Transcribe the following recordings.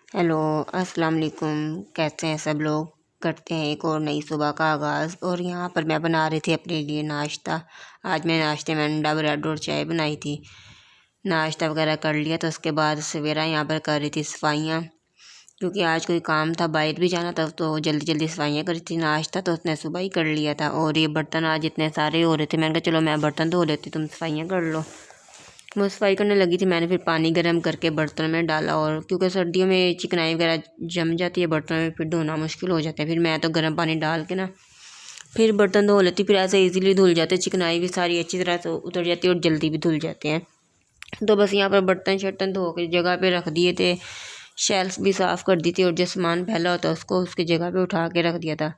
Hello, अस्सलाम वालेकुम। कैसे हैं सब लोग। करते हैं एक और नई सुबह का आगाज़। और यहाँ पर मैं बना रही थी अपने लिए नाश्ता। आज मैं नाश्ते में अंडा ब्रेड और चाय बनाई थी। नाश्ता वगैरह कर लिया तो उसके बाद सवेरा यहाँ पर कर रही थी सफाइयाँ, क्योंकि आज कोई काम था, बाहर भी जाना था, तो जल्दी जल्दी सफाइयाँ करी थी। नाश्ता तो उसने सुबह ही कर लिया था। और ये बर्तन आज इतने सारे हो रहे थे, मैंने कहा चलो मैं बर्तन धो लेती, तुम सफाइयाँ कर लो। मैं सफाई करने लगी थी, मैंने फिर पानी गर्म करके बर्तन में डाला। और क्योंकि सर्दियों में चिकनाई वगैरह जम जाती है बर्तनों में, फिर धोना मुश्किल हो जाता है। फिर मैं तो गर्म पानी डाल के ना फिर बर्तन धो लेती, फिर ऐसे इजीली धुल जाते, चिकनाई भी सारी अच्छी तरह से उतर जाती है और जल्दी भी धुल जाते हैं। तो बस यहाँ पर बर्तन शर्तन धो के जगह पे रख दिए थे, शेल्फ भी साफ़ कर दी थी, और जो सामान फैला होता है उसको उसकी जगह पे उठा के रख दिया था।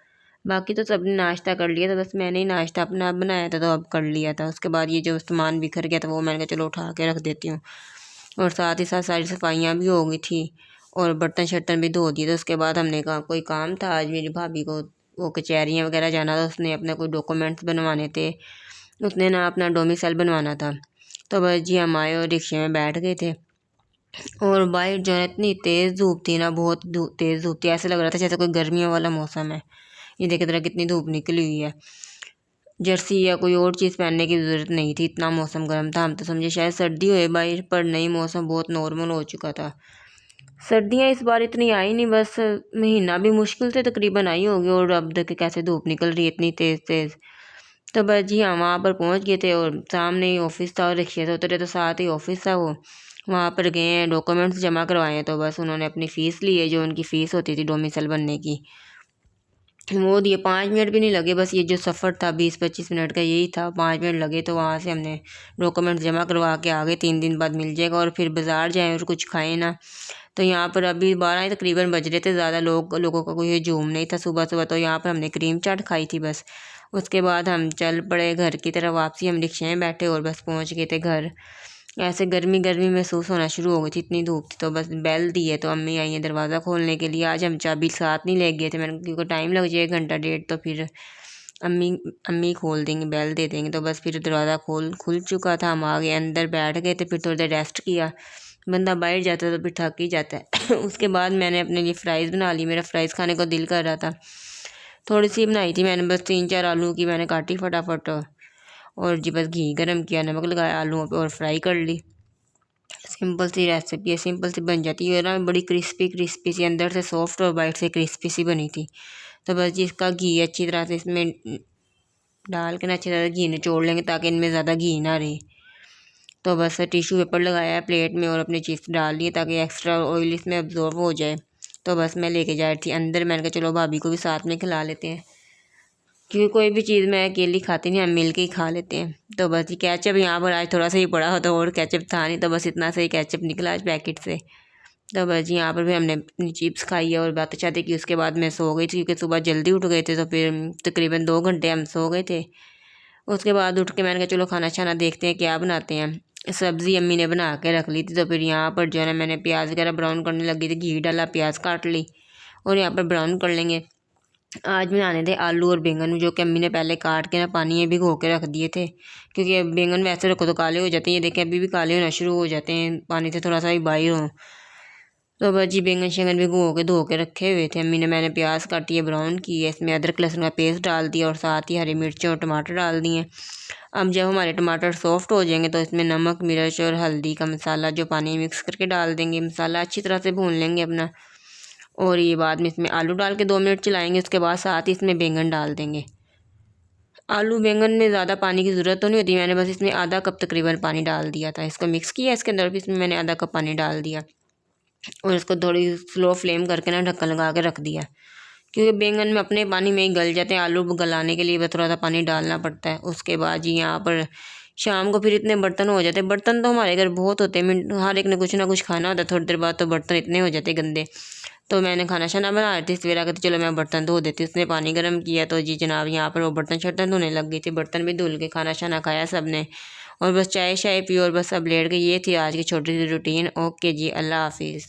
बाकी तो सबने नाश्ता कर लिया था, बस मैंने ही नाश्ता अपना बनाया था तो अब कर लिया था। उसके बाद ये जो सामान बिखर गया था वो मैंने कहा चलो उठा के रख देती हूँ। और साथ ही साथ सारी सफाइयाँ भी हो गई थी और बर्तन शर्तन भी धो दिए। तो उसके बाद हमने कहा कोई काम था आज मेरी भाभी को, वो कचहरियाँ वगैरह जाना था, उसने अपने कोई डॉक्यूमेंट्स बनवाने थे, उसने ना अपना डोमिसाइल बनवाना था। तो बस जी हम आए और रिक्शे में बैठ गए थे। और बाहर जो है इतनी तेज़ धूप थी ना, बहुत तेज़ धूप थी, ऐसे लग रहा था जैसे कोई गर्मियों वाला मौसम है। ये देखे तरह कितनी धूप निकली हुई है। जर्सी या कोई और चीज़ पहनने की ज़रूरत नहीं थी, इतना मौसम गर्म था। हम तो समझे शायद सर्दी होए बाहर, पर नहीं, मौसम बहुत नॉर्मल हो चुका था। सर्दियाँ इस बार इतनी आई नहीं, बस महीना भी मुश्किल से तकरीबन आई होगी। और अब देखे कैसे धूप निकल रही है इतनी तेज़ तेज़। तो बस जी हाँ, वहाँ पर पहुँच गए थे और सामने ही ऑफिस था, और रिक्शे से उतरे तो साथ ही ऑफिस था। वो वहाँ पर गए हैं, डॉक्यूमेंट्स जमा करवाए हैं। तो बस उन्होंने अपनी फ़ीस ली है, जो उनकी फ़ीस होती थी डोमिसाइल बनने की, वो दिए। 5 मिनट भी नहीं लगे, बस ये जो सफ़र था 20-25 मिनट का यही था, 5 मिनट लगे। तो वहाँ से हमने डॉक्यूमेंट्स जमा करवा के आ गए। 3 दिन बाद मिल जाएगा। और फिर बाज़ार जाएँ और कुछ खाएँ ना। तो यहाँ पर अभी 12 तकरीबन बज रहे थे, ज़्यादा लोगों का कोई हजूम नहीं था सुबह सुबह। तो यहाँ पर हमने क्रीम चाट खाई थी बस। उसके बाद हम चल पड़े घर की तरफ वापसी। हम रिक्शे में बैठे और बस पहुँच गए थे घर। ऐसे गर्मी गर्मी महसूस होना शुरू हो गई थी, इतनी धूप थी। तो बस बेल दी है तो अम्मी आई हैं दरवाज़ा खोलने के लिए। आज हम चाबी साथ नहीं ले गए थे, मैंने क्योंकि टाइम लग जाएगा घंटा डेढ़, तो फिर अम्मी अम्मी खोल देंगी, बेल दे देंगे। तो बस फिर दरवाज़ा खुल चुका था, हम आ गए, अंदर बैठ गए थे। फिर थोड़ी देर रेस्ट किया, बंदा बाहर जाता है तो फिर थक ही जाता है। उसके बाद मैंने अपने लिए फ़्राइज़ बना ली, मेरा फ़्राइज़ खाने को दिल कर रहा था। थोड़ी सी बनाई थी मैंने, बस 3-4 आलू की मैंने काटी फटाफट, और जी बस घी गरम किया, नमक लगाया आलूओं पे और फ्राई कर ली। सिंपल सी रेसिपी है, सिंपल सी बन जाती है ना, बड़ी क्रिस्पी क्रिस्पी सी, अंदर से सॉफ्ट और बाहर से क्रिस्पी सी बनी थी। तो बस जी इसका घी अच्छी तरह से इसमें डाल के ना अच्छी तरह से घी निचोड़ लेंगे, ताकि इनमें ज़्यादा घी ना रहे। तो बस टिश्यू पेपर लगाया है प्लेट में और अपनी चिप्स डाल लिए, ताकि एक्स्ट्रा ऑयल इसमें अब्जॉर्ब हो जाए। तो बस मैं लेके जा रही थी अंदर, मैंने कहा चलो भाभी को भी साथ में खिला लेते हैं, क्योंकि कोई भी चीज़ मैं अकेली खाती नहीं, हम मिल के ही खा लेते हैं। तो बस ये केचप यहाँ पर आज थोड़ा सा ही पड़ा हो, तो और केचप था नहीं, तो बस इतना सा ही केचप निकला आज पैकेट से। तो बस जी यहाँ पर भी हमने अपनी चिप्स खाई है और बात चाहते कि उसके बाद मैं सो गई थी, क्योंकि सुबह जल्दी उठ गए थे। तो फिर तकरीबन 2 घंटे हम सो गए थे। उसके बाद उठ के मैंने कहा चलो खाना छाना देखते हैं क्या बनाते हैं। सब्ज़ी अम्मी ने बना के रख ली थी। तो फिर यहाँ पर जो है ना मैंने प्याज वगैरह ब्राउन करने लगी थी, घी डाला, प्याज काट ली और यहाँ पर ब्राउन कर लेंगे। आज बनाने थे आलू और बैंगन, जो कि अम्मी ने पहले काट के ना पानी में भिगो के रख दिए थे, क्योंकि बैंगन वैसे रखो तो काले हो जाते हैं। ये देखें अभी भी काले होना शुरू हो जाते हैं, पानी से थोड़ा सा भी बाहर हो। तो बस जी बैंगन शैंगन भिगो के धो के रखे हुए थे अम्मी ने। मैंने प्याज काटी है, ब्राउन की है, इसमें अदरक लहसुन का पेस्ट डाल दिया और साथ ही हरी मिर्चें और टमाटर डाल दिए। अब जब हमारे टमाटर सॉफ्ट हो जाएंगे तो इसमें नमक मिर्च और हल्दी का मसाला जो पानी में मिक्स करके डाल देंगे। मसाला अच्छी तरह से भून लेंगे अपना, और ये बाद में इसमें आलू डाल के 2 मिनट चलाएंगे। उसके बाद साथ ही इसमें बैंगन डाल देंगे। आलू बैंगन में ज़्यादा पानी की ज़रूरत तो नहीं होती, मैंने बस इसमें आधा कप तकरीबन पानी डाल दिया था। इसको मिक्स किया, इसके अंदर भी इसमें मैंने आधा कप पानी डाल दिया और इसको थोड़ी स्लो फ्लेम करके ना ढक्कन लगा के रख दिया, क्योंकि बैंगन में अपने पानी में ही गल जाते हैं। आलू गलाने के लिए बस थोड़ा सा पानी डालना पड़ता है। उसके बाद जी यहाँ पर शाम को फिर इतने बर्तन हो जाते हैं। बर्तन तो हमारे घर बहुत होते हैं, हर एक ने कुछ ना कुछ खाना होता है, थोड़ी देर बाद तो बर्तन इतने हो जाते गंदे। तो मैंने खाना शाना बना रही थी, सवेरा कहती चलो मैं बर्तन धो देती, उसने पानी गर्म किया। तो जी जनाब यहाँ पर वो बर्तन शर्तन धोने लग गई थी, बर्तन भी धुल के खाना शाना खाया सब ने, और बस चाय शाय पी और बस अब लेट गई। ये थी आज की छोटी सी रूटीन। ओके जी, अल्लाह हाफिज़।